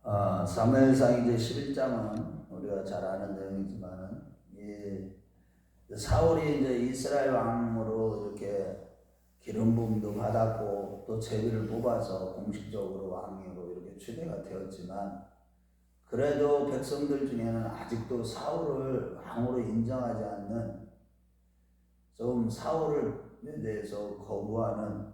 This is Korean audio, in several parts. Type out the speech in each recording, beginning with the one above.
사무엘상 이제 11장은 우리가 잘 아는 내용이지만은 이 사울이 이제 이스라엘 왕으로 이렇게 기름 부음도 받았고 또 제비를 뽑아서 공식적으로 왕으로 이렇게 추대가 되었지만 그래도 백성들 중에는 아직도 사울을 왕으로 인정하지 않는 좀 사울에 대해서 거부하는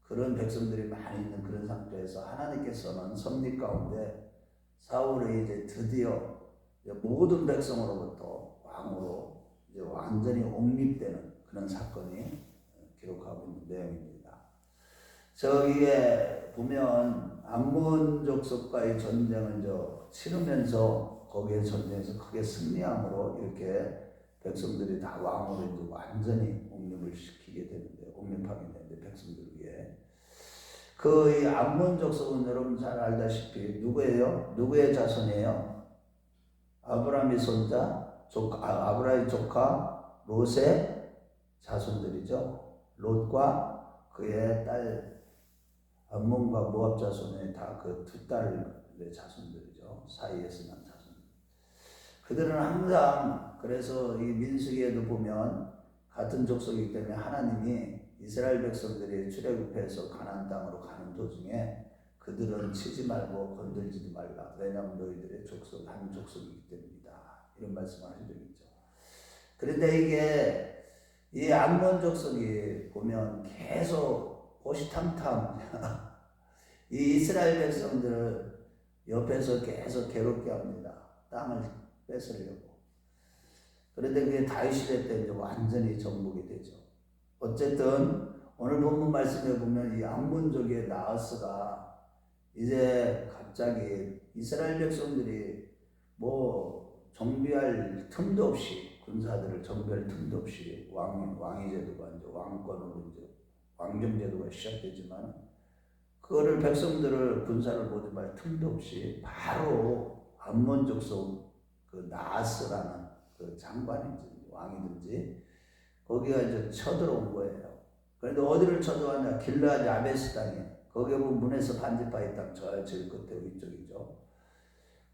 그런 백성들이 많이 있는 그런 상태에서 하나님께서는 섭리 가운데 사울이 이제 드디어 모든 백성으로부터 왕으로 이제 완전히 옹립되는 그런 사건이 기록하고 있는 내용입니다. 저기에 보면 암몬 족속과의 전쟁을 치르면서 거기에 전쟁에서 크게 승리함으로 이렇게 백성들이 다 왕으로 이제 완전히 옹립을 시키게 되는데, 옹립하게 되는데 백성들 위에 그 암몬 족속은 여러분 잘 알다시피 누구예요? 누구의 자손이에요? 아브라함의 손자, 아브라함의 조카 롯의 자손들이죠. 롯과 그의 딸 암몬과 모압 자손의 다 그 두 딸의 자손들이죠. 사이에서 난 자손. 그들은 항상 그래서 이 민수기에도 보면 같은 족속이기 때문에 하나님이 이스라엘 백성들이 출애굽해서 가나안 땅으로 가는 도중에 그들은 치지 말고 건들지도 말라. 왜냐하면 너희들의 족속 한 족속이기 때문이다. 이런 말씀을 하신 적이 있죠. 그런데 이게 이 암몬 족속이 보면 계속 호시탐탐 이 이스라엘 백성들을 옆에서 계속 괴롭게 합니다. 땅을 뺏으려고. 그런데 그게 다윗 시대 때 이제 완전히 정복이 되죠. 어쨌든 오늘 본문 말씀에 보면 이 암몬족의 나하스가 이제 갑자기 이스라엘 백성들이 뭐 정비할 틈도 없이 군사들을 정비할 틈도 없이 왕위 제도가 이제 왕권으로 이제 왕정 제도가 시작되지만 그거를 백성들을 군사를 모집할 틈도 없이 바로 암몬 족속 그 나하스라는 그 장관인지 왕이든지 거기가 이제 쳐들어온 거예요. 그런데 어디를 쳐들어왔냐? 길르앗 야베스 땅에. 거기에 보면 문에서 반지파의 땅, 저 제일 끝에 위쪽이죠.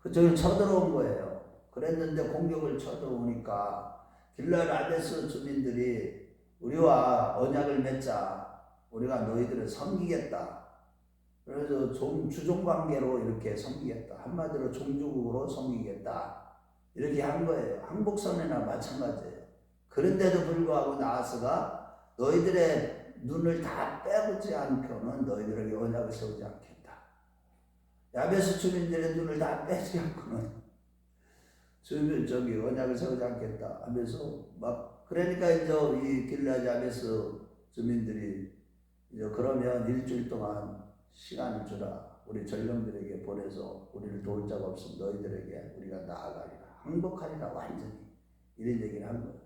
그쪽에 쳐들어온 거예요. 그랬는데 공격을 쳐들어오니까 길르앗 야베스 주민들이 우리와 언약을 맺자. 우리가 너희들을 섬기겠다. 그래서 주종관계로 이렇게 섬기겠다. 한마디로 종주국으로 섬기겠다. 이렇게 한 거예요. 항복선언이나 마찬가지예요. 그런데도 불구하고 나하스가 너희들의 눈을 다 빼보지 않고는 너희들에게 언약을 세우지 않겠다. 야베스 주민들의 눈을 다 빼지 않고는 언약을 세우지 않겠다 하면서 그러니까 이제 이 길르앗 야베스 주민들이 이제 그러면 일주일 동안 시간을 주라. 우리 전령들에게 보내서 우리를 도울 자가 없으면 너희들에게 우리가 나아가리라. 항복하리라. 완전히 이런 얘기를 한 거예요.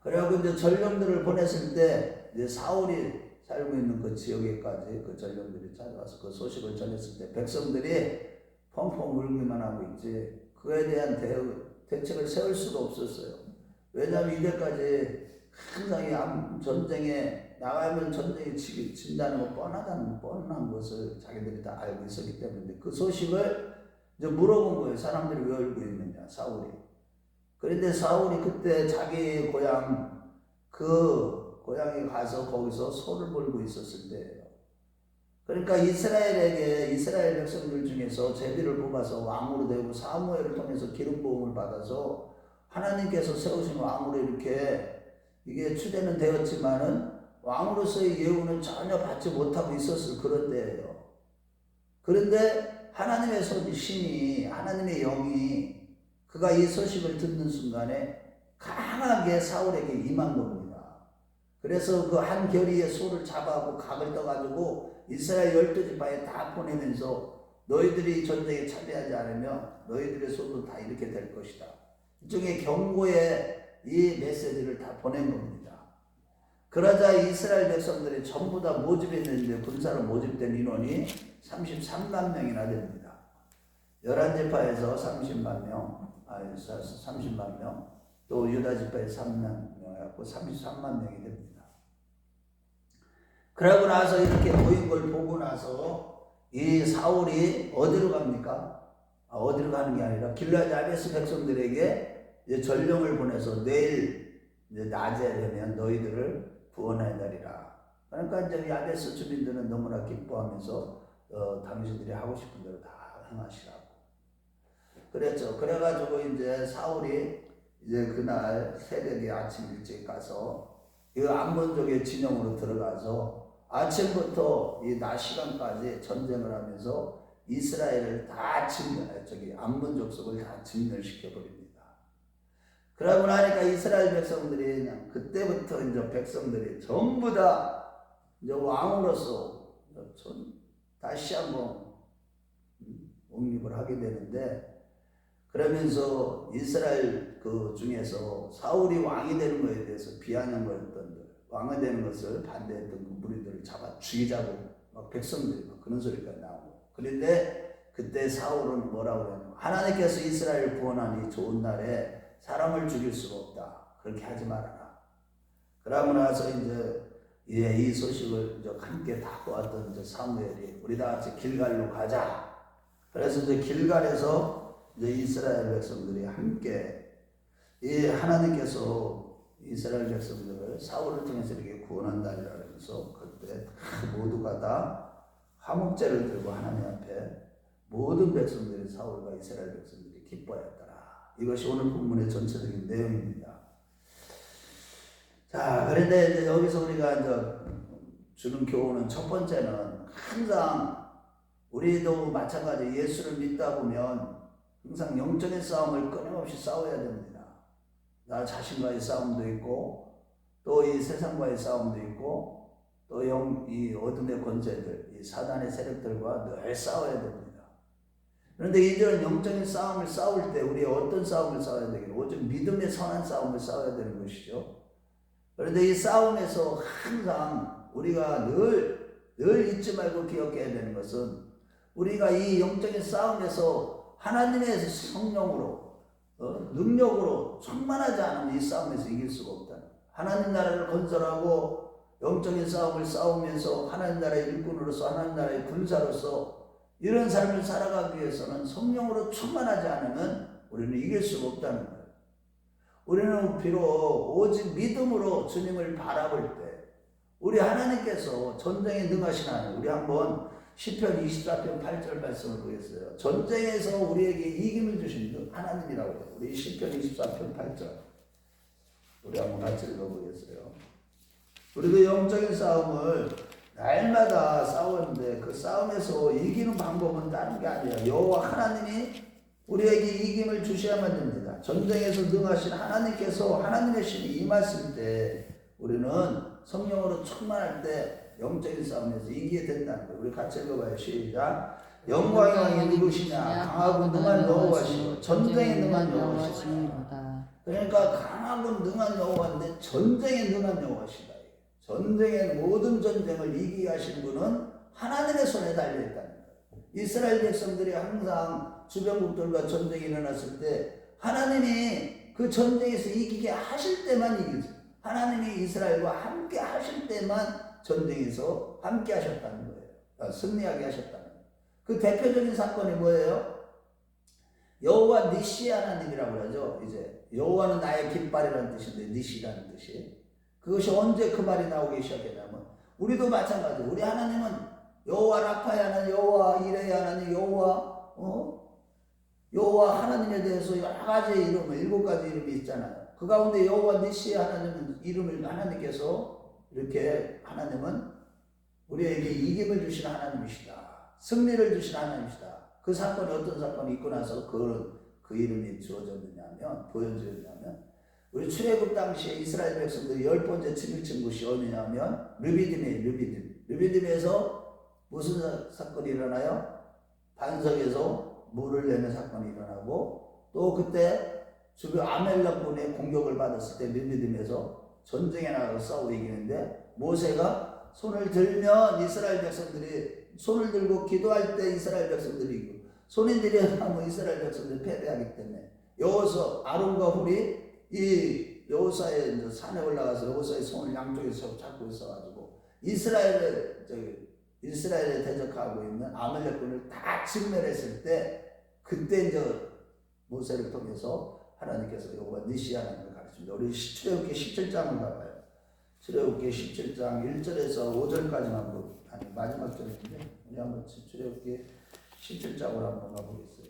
그래갖고 이제 전령들을 보냈을 때 이제 사울이 살고 있는 그 지역에까지 그 전령들이 찾아와서 그 소식을 전했을 때 백성들이 펑펑 울기만 하고 있지 그에 대한 대책을 세울 수가 없었어요. 왜냐하면 이때까지 항상 이 전쟁에 나가면 전쟁에 진다는 거 뻔한 것을 자기들이 다 알고 있었기 때문에 그 소식을 이제 물어본 거예요. 사람들이 왜 울고 있느냐, 사울이. 그런데 사울이 그때 자기 고향, 그 고향에 가서 거기서 소를 몰고 있었을 때예요. 그러니까 이스라엘 백성들 중에서 제비를 뽑아서 왕으로 되고 사무엘을 통해서 기름 부음을 받아서 하나님께서 세우신 왕으로 이렇게 이게 추대는 되었지만은 왕으로서의 예우는 전혀 받지 못하고 있었을 그런 때예요. 그런데 하나님의 신이, 하나님의 영이 그가 이 소식을 듣는 순간에 강하게 사울에게 임한 겁니다. 그래서 그 한 결의의 소를 잡아갖고 각을 떠가지고 이스라엘 12지파에 다 보내면서 너희들이 전쟁에 참여하지 않으면 너희들의 소도 다 이렇게 될 것이다. 일종의 경고의 이 메시지를 다 보낸 겁니다. 그러자 이스라엘 백성들이 전부 다 모집했는데 군사로 모집된 인원이 33만 명이나 됩니다. 11지파에서 30만 명, 30만 명, 또 유다지파에서 3만 명 해갖고 33만 명이 됩니다. 그러고 나서 이렇게 모인 걸 보고 나서 이 사울이 어디로 갑니까? 어디로 가는 게 아니라 길르앗 야베스 백성들에게 이제 전령을 보내서 내일 이제 낮에 되면 너희들을 구원하리라. 그러니까 이제 야베스 주민들은 너무나 기뻐하면서 당신들이 하고 싶은 대로 다 행하시라고 그랬죠. 그래가지고 이제 사울이 이제 그날 새벽에 아침 일찍 가서 이 암몬족의 진영으로 들어가서 아침부터 이 낮 시간까지 전쟁을 하면서 이스라엘을 다 암몬족 속을 다 진멸시켜 버립니다. 그러고 나니까 이스라엘 백성들이 그냥 그때부터 이제 백성들이 전부 다 이제 왕으로서 다시 한번 옹립을 하게 되는데, 그러면서 이스라엘 그 중에서 사울이 왕이 되는 것에 대해서 비아냥거렸던 왕이 되는 것을 반대했던 그 무리들을 잡아 죽이자고 막 백성들이 막 그런 소리가 나오고. 그런데 그때 사울은 뭐라고 그러냐면, 하나님께서 이스라엘을 구원하니 좋은 날에 사람을 죽일 수가 없다. 그렇게 하지 말아라. 그러고 나서 이제 이 소식을 이제 함께 다 보았던 이제 사무엘이 우리 다 같이 길갈로 가자. 그래서 이제 길갈에서 이제 이스라엘 백성들이 함께 이 하나님께서 이스라엘 백성들을 사울을 통해서 이렇게 구원한다리라 그러면서 그때 모두가 다 화목제를 들고 하나님 앞에 모든 백성들이 사울과 이스라엘 백성들이 기뻐했더라. 이것이 오늘 본문의 전체적인 내용입니다. 자, 그런데 이제 여기서 우리가 이제 주는 교훈은 첫 번째는 항상 우리도 마찬가지 예수를 믿다 보면 항상 영적인 싸움을 끊임없이 싸워야 됩니다. 나 자신과의 싸움도 있고 또 이 세상과의 싸움도 있고 또 이 어둠의 권세들, 이 사단의 세력들과 늘 싸워야 됩니다. 그런데 이런 영적인 싸움을 싸울 때 우리 어떤 싸움을 싸워야 되겠어요? 오직 믿음의 선한 싸움을 싸워야 되는 것이죠. 그런데 이 싸움에서 항상 우리가 늘 잊지 말고 기억해야 되는 것은 우리가 이 영적인 싸움에서 하나님의 성령으로 능력으로 충만하지 않으면 이 싸움에서 이길 수가 없다. 하나님 나라를 건설하고 영적인 싸움을 싸우면서 하나님 나라의 일꾼으로서 하나님 나라의 군사로서 이런 삶을 살아가기 위해서는 성령으로 충만하지 않으면 우리는 이길 수가 없다는 거예요. 우리는 비록 오직 믿음으로 주님을 바라볼 때 우리 하나님께서 전쟁에 능하신 하나님, 우리 한번 시편 24편 8절 말씀을 보겠어요. 전쟁에서 우리에게 이김을 주신 하나님이라고 해요. 우리 시편 24편 8절 우리 한번 같이 읽어보겠어요. 우리도 영적인 싸움을 날마다 싸우는데 그 싸움에서 이기는 방법은 다른 게 아니에요. 여호와 하나님이 우리에게 이김을 주셔야만 됩니다. 전쟁에서 능하신 하나님께서 하나님의 신이 임하실 때 우리는 성령으로 충만할 때 영적인 싸움에서 이기게 된다는 거예요. 우리 같이 읽어봐요. 시작. 영광의 왕이 누구시냐? 강하고 능한 여호와시요 전쟁에 능한 여호와시다. 그러니까 강하고 능한 여호와인데 전쟁에 능한 여호와시다. 전쟁의 모든 전쟁을 이기게 하시는 분은 하나님의 손에 달려있다는 거예요. 이스라엘 백성들이 항상 주변국들과 전쟁이 일어났을 때 하나님이 그 전쟁에서 이기게 하실 때만 이기죠. 하나님이 이스라엘과 함께 하실 때만 전쟁에서 함께 하셨다는 거예요. 승리하게 하셨다는 거예요. 그 대표적인 사건이 뭐예요? 여호와 니시 하나님이라고 그러죠. 이제 여호와는 나의 깃발이라는 뜻인데 니시라는 뜻이, 그것이 언제 그 말이 나오기 시작했냐면 우리도 마찬가지. 우리 하나님은 여호와 라파의 하나님, 여호와 이레의 하나님, 여호와 하나님에 대해서 여러 가지 이름, 7가지 이름이 있잖아요. 그 가운데 여호와 니시의 하나님은 이름을 하나님께서 이렇게 하나님은 우리에게 이김을 주시는 하나님이시다. 승리를 주시는 하나님이시다. 그 사건이 어떤 사건이 있고 나서 그 이름이 주어졌느냐면, 보여졌냐면, 우리 출애굽 당시에 이스라엘 백성들이 10번째 침입친 곳이 어디냐면 르비딤이에요. 르비딤에서 무슨 사건이 일어나요? 반석에서 물을 내는 사건이 일어나고, 또 그때 주변 아멜렉군의 공격을 받았을 때 르비딤에서 전쟁에 나가서 싸우고 이기는데, 모세가 손을 들면 이스라엘 백성들이 손을 들고 기도할 때 이스라엘 백성들이 이기고, 손이 들여다면 이스라엘 백성들이 패배하기 때문에 여호수 아론과 훌이 이 여호수아의 산에 올라가서 여호수아의 손을 양쪽에서 잡고 있어가지고 이스라엘에 대적하고 있는 아멜렉군을 다 진멸했을 때 그때 이제 모세를 통해서 하나님께서 여호와 니시 하나님을 가르칩니다. 우리 출애굽기 17장을 봐봐요. 출애굽기 17장 1절에서 5절까지만 아니 마지막 절인데 우리 한번 출애굽기 17장으로 한번 가보겠어요.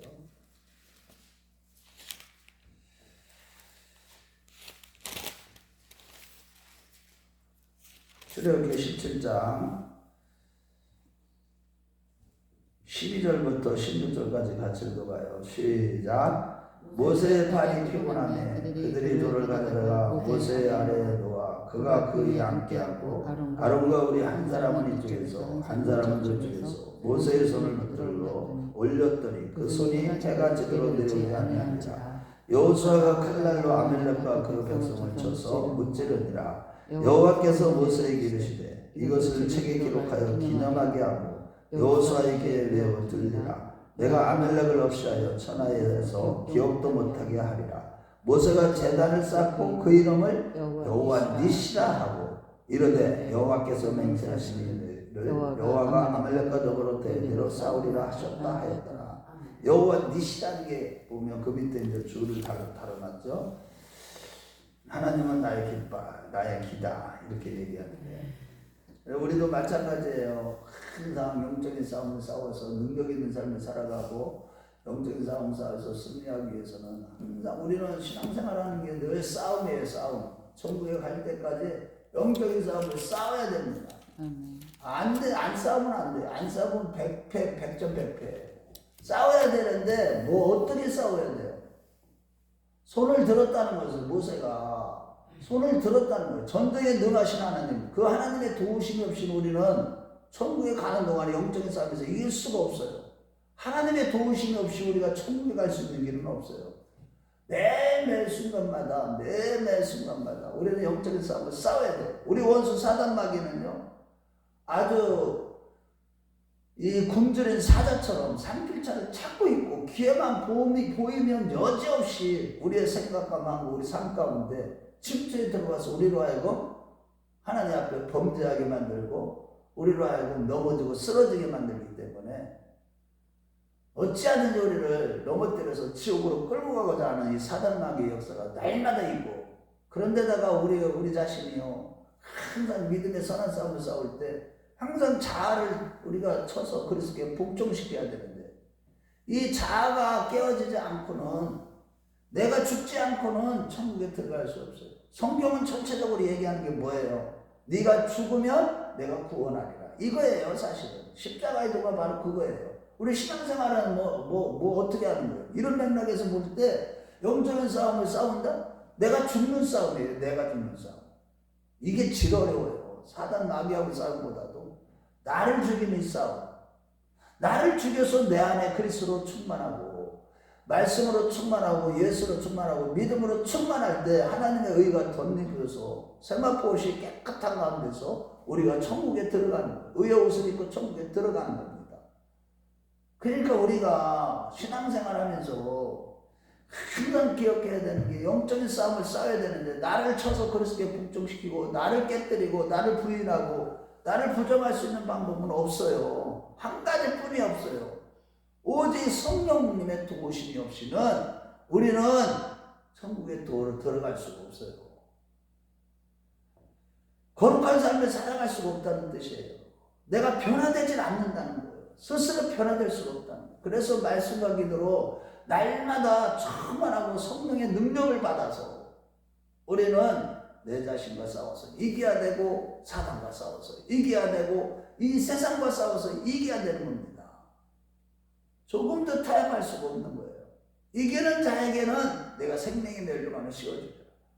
출애굽기 17장 12절부터 16절까지 같이 읽어봐요. 시작. 모세의 팔이 피곤하매 그들이 돌을 가져다가 모세의 아래에 놓아 그가 그에 앉게 하고 아론과 우리 한 사람은 이쪽에서 한 사람은 저쪽에서 모세의 손을 붙들고 올렸더니 그 손이 해가 지도록 내려오지 아니하니라. 여호수아가 칼날로 아멜렉과 그 백성을 쳐서 무찌르니라. 여호와께서 모세에게 이르시되 이것을 책에 기록하여 기념하게 하고 여호수아에게 외워 들리라. 내가 아멜렉을 없이하여 천하에서 기억도 못하게 하리라. 모세가 제단을 쌓고 그 이름을 여호와 니시라 하고 이르되 여호와께서 맹세하신 일을 여호와가 아멜렉과 더불어 대대로 싸우리라 하셨다 하였더라. 여호와 니시라는 게 보면 그 밑에 이제 줄을 달아놨죠. 하나님은 나의 깃발, 나의 기다 이렇게 얘기하는데 우리도 마찬가지예요. 항상 영적인 싸움을 싸워서 능력 있는 삶을 살아가고 영적인 싸움을 싸워서 승리하기 위해서는 항상 우리는 신앙생활하는 게 늘 싸움이에요. 싸움. 천국에 갈 때까지 영적인 싸움을 싸워야 됩니다. 안 돼, 안 싸우면 안 돼. 안 싸우면 100패, 100점 100패. 싸워야 되는데 뭐 어떻게 싸워야 돼요? 손을 들었다는 것은 모세가 손을 들었다는 거예요. 전쟁에 능하신 하나님, 그 하나님의 도우심이 없이는 우리는 천국에 가는 동안에 영적인 싸움에서 이길 수가 없어요. 하나님의 도우심이 없이 우리가 천국에 갈 수 있는 길은 없어요. 매매 순간마다 우리는 영적인 싸움을 싸워야 돼요. 우리 원수 사단 마귀는요 아주 이 굶주린 사자처럼 산길차를 찾고 있고 기회만 보이면 여지없이 우리의 생각과 마음, 우리 삶 가운데 침투에 들어가서 우리로 하여금 하나님 앞에 범죄하게 만들고 우리로 하여금 넘어지고 쓰러지게 만들기 때문에 어찌하든지 우리를 넘어뜨려서 지옥으로 끌고 가고자 하는 이 사단 마귀의 역사가 날마다 있고 그런데다가 우리 자신이요 항상 믿음의 선한 싸움을 싸울 때 항상 자아를 우리가 쳐서 그리스도께 복종시켜야 되는데 이 자아가 깨어지지 않고는 내가 죽지 않고는 천국에 들어갈 수 없어요. 성경은 전체적으로 얘기하는 게 뭐예요? 네가 죽으면 내가 구원하리라. 이거예요. 사실은 십자가의 도가 바로 그거예요. 우리 신앙생활은 뭐 어떻게 하는 거예요? 이런 맥락에서 볼 때 영적인 싸움을 싸운다? 내가 죽는 싸움이에요. 내가 죽는 싸움. 이게 제일 어려워요. 사단 마귀하고 싸움보다도 나를 죽이는 싸움. 나를 죽여서 내 안에 그리스도로 충만하고 말씀으로 충만하고 예수로 충만하고 믿음으로 충만할 때 하나님의 의가 덧입혀서 세마포옷이 깨끗한 가운데서 우리가 천국에 들어가는 거예요. 의의 옷을 입고 천국에 들어가는 겁니다. 그러니까 우리가 신앙생활하면서 항상 기억해야 되는 게 영적인 싸움을 싸워야 되는데 나를 쳐서 그리스도께 복종시키고 나를 깨뜨리고 나를 부인하고 나를 부정할 수 있는 방법은 없어요. 한 가지뿐이 없어요. 오직 성령님의 도우심이 없이는 우리는 천국의 도로 들어갈 수가 없어요. 거룩한 삶을 살아갈 수가 없다는 뜻이에요. 내가 변화되질 않는다는 거예요. 스스로 변화될 수가 없다는 거예요. 그래서 말씀과 기도로 날마다 충만하고 성령의 능력을 받아서 우리는 내 자신과 싸워서 이겨야 되고 사단과 싸워서 이겨야 되고 이 세상과 싸워서 이겨야 되는 겁니다. 조금도 타협할 수가 없는 거예요. 이기는 자에게는 내가 생명의 멸류관을 씌워주리라.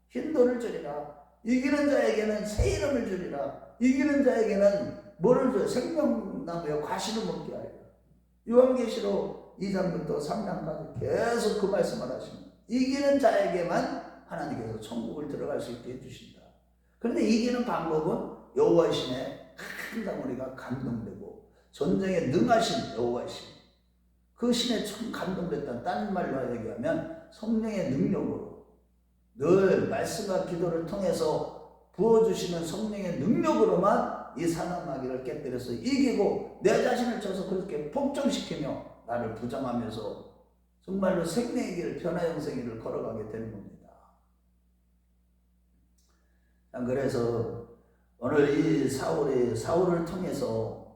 흰돌을 주리라. 이기는 자에게는 새 이름을 주리라. 이기는 자에게는 뭐를 줘요? 생명나무의 과실을 먹게 하리라. 요한계시록 2장부터 3장까지 계속 그 말씀을 하십니다. 이기는 자에게만 하나님께서 천국을 들어갈 수 있게 해주신다. 그런데 이기는 방법은 여호와의 신에 항상 우리가 감동되고 전쟁에 능하신 여호와의 신, 그 신에 참 감동됐다. 다른 말로 얘기하면 성령의 능력으로 늘 말씀과 기도를 통해서 부어주시는 성령의 능력으로만 이 사단 마귀를 깨뜨려서 이기고 내 자신을 쳐서 그렇게 복종시키며 나를 부정하면서 정말로 생명의 길, 변화영생의 길을 걸어가게 되는 겁니다. 그래서 오늘 이 사울을 통해서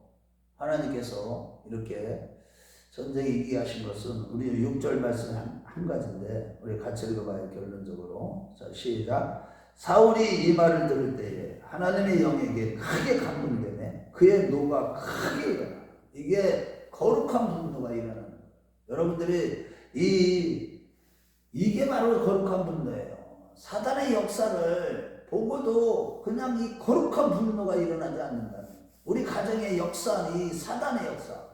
하나님께서 이렇게 전쟁에 이기게 하신 것은 우리 6절 말씀 한 가지인데 우리 같이 읽어봐요. 결론적으로. 자, 시작. 사울이 이 말을 들을 때에 하나님의 영에게 크게 감동되네. 그의 노가 크게 일어나. 이게 거룩한 분노가 일어나는 거예요. 여러분들이 이게 바로 거룩한 분노예요. 사단의 역사를 보고도 그냥 이 거룩한 분노가 일어나지 않는다는, 우리 가정의 역사는 이 사단의 역사,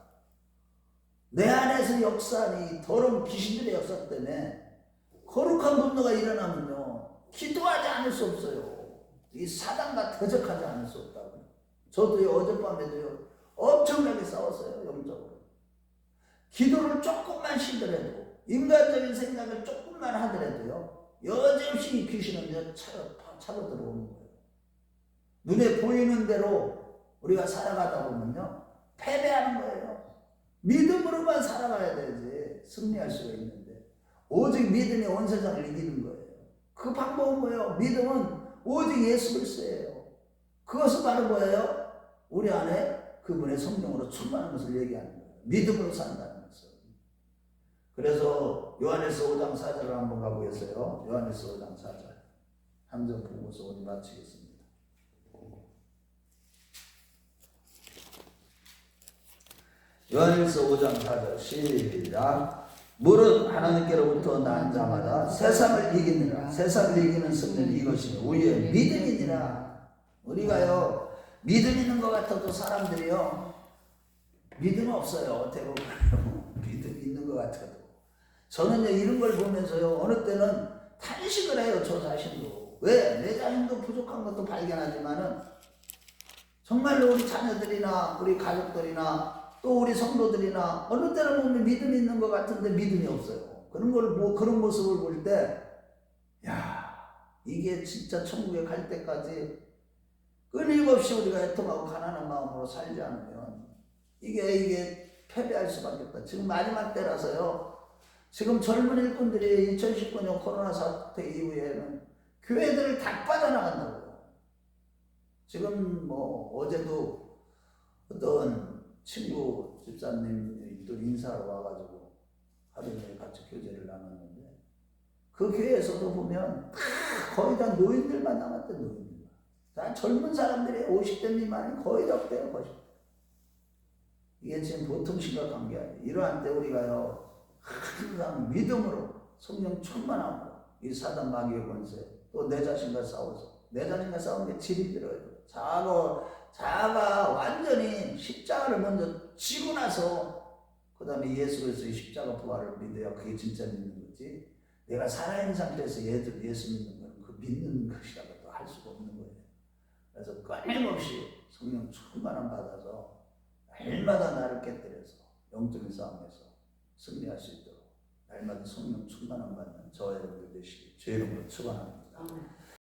내 안에서 역사는 이 더러운 귀신들의 역사 때문에 거룩한 분노가 일어나면요 기도하지 않을 수 없어요. 이 사단과 대적하지 않을 수 없다고요. 저도요 어젯밤에도요 엄청나게 싸웠어요. 영적으로. 기도를 조금만 쉬더라도, 인간적인 생각을 조금만 하더라도요 여지없이 이 귀신은 차고 들어오는 거예요. 눈에 보이는 대로 우리가 살아가다 보면요 패배하는 거예요. 믿음으로만 살아가야 되지 승리할 수가 있는데, 오직 믿음이 온 세상을 이기는 거예요. 그 방법은 뭐예요? 믿음은 오직 예수 그리스도예요. 그것은 바로 뭐예요? 우리 안에 그분의 성령으로 충만한 것을 얘기하는 거예요. 믿음으로 산다는 것을. 그래서 요한일서 5장 4절을 한번 가보겠어요. 요한일서 5장 4절 한 점 보고서 오늘 마치겠습니다. 요한일서 5장 4절 시작. 물은 하나님께로부터 난 자마다 세상을 이기느라. 세상을 이기는 승리는 이것이니 우리의 믿음이니라. 우리가요 믿음 있는 것 같아도 사람들이요 믿음 없어요. 어떻게 보면 믿음 있는 것 같아도. 저는요 이런 걸 보면서요 어느 때는 탄식을 해요. 저 자신도. 왜? 내 자신도 부족한 것도 발견하지만은 정말로 우리 자녀들이나 우리 가족들이나 또 우리 성도들이나 어느 때는 보면 믿음이 있는 것 같은데 믿음이 없어요. 그런 모습을 볼 때, 야, 이게 진짜 천국에 갈 때까지 끊임없이 우리가 애통하고 가난한 마음으로 살지 않으면 이게 패배할 수밖에 없다. 지금 마지막 때라서요. 지금 젊은 일꾼들이 2019년 코로나 사태 이후에는 교회들을 다 빠져나간다고요. 지금 어제도 어떤 친구 집사님이 또 인사하러 와가지고 하루 종일 같이 교제를 나눴는데, 그 교회에서도 보면 거의 다 노인들만 남았대. 노인들만. 다 젊은 사람들이 50대 미만이 거의 다 없대요. 거의. 이게 지금 보통 심각한 게 아니에요. 이러한 때 우리가요 항상 믿음으로 성령 충만함으로 이 사단 마귀의 권세, 또 내 자신과 싸워서, 내 자신과 싸우는 게 제일 힘들어요. 자아가 완전히 십자가를 먼저 지고 나서 그 다음에 예수 그리스도의 십자가 부활을 믿어야 그게 진짜 믿는 거지. 내가 살아있는 상태에서 예수 믿는 건 그 믿는 것이라고도 할 수가 없는 거예요. 그래서 끊임없이 성령 충만함 받아서 날마다 나를 깨뜨려서 영적인 싸움에서 승리할 수 있도록 날마다 성령 충만함 받는 저와 여러분들 되시기 주의 이름으로 축원합니다.